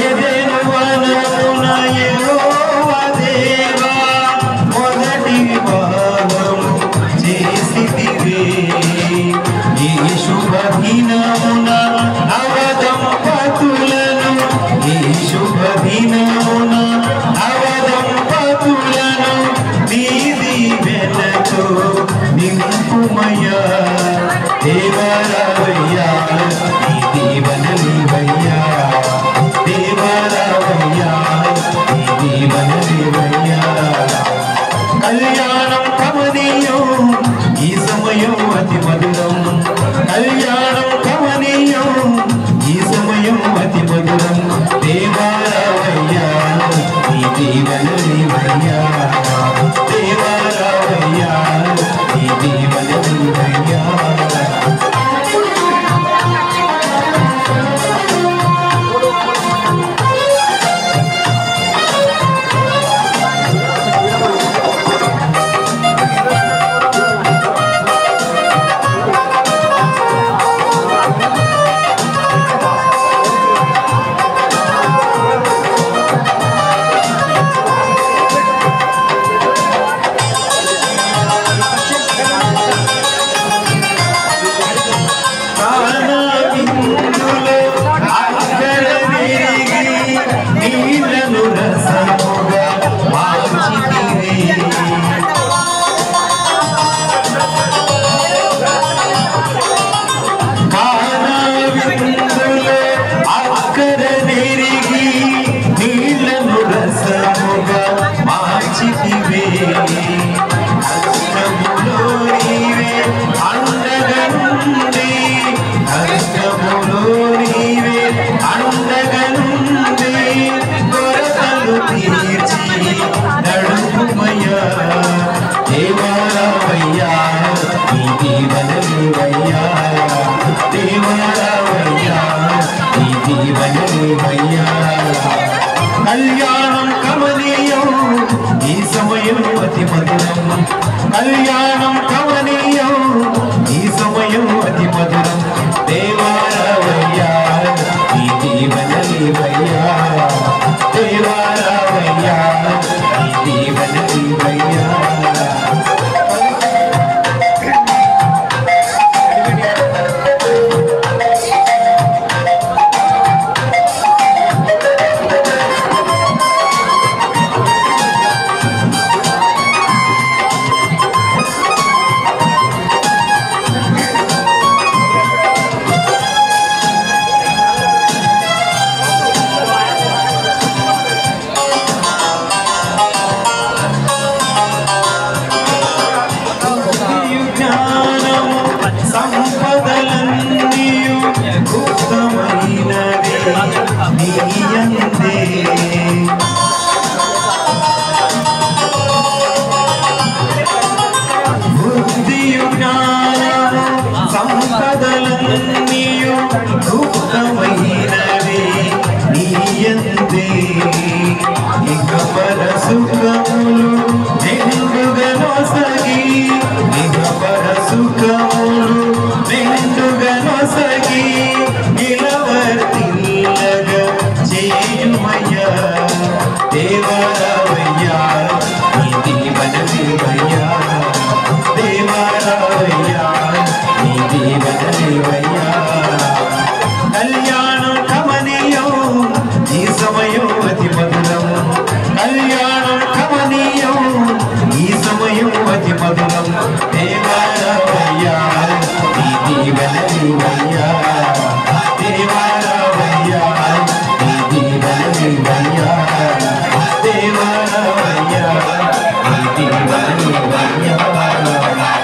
ఏదెను వనమున యెహోవా దేవా మొదటి భాగము చేసితివే. ఈ శుభ దినమున నవదంపతులను ఈ శుభ దినమున నవదంపతులను నీ దీవెనతో నింపుమయ్యా. దేవరావయ్యా నీ దీవెనలివయ్యా, దేవరావయ్యా నీ దీవెనలివయ్యా. కళ్యాణం కమనీయం ఈ సమయం అతి మధురం, కళ్యాణం కమనీయం ఈ సమయం అతి మధురం. దేవరావయ్యా నీ దీవెనలివయ్యా, దేవరావయ్యా నీ దీవెనలివయ్యా. దేవరావయ్యా నీ దీవెనలివయ్యా, దేవరావయ్యా నీ దీవెనలివయ్యా. కళ్యాణం కమనీయం ఈ సమయం అతి మధురం, కళ్యాణం కమనీయం ఈ సమయం అతి మధురం. దేవరావయ్యా నీ దీవెనలివయ్యా, దేవా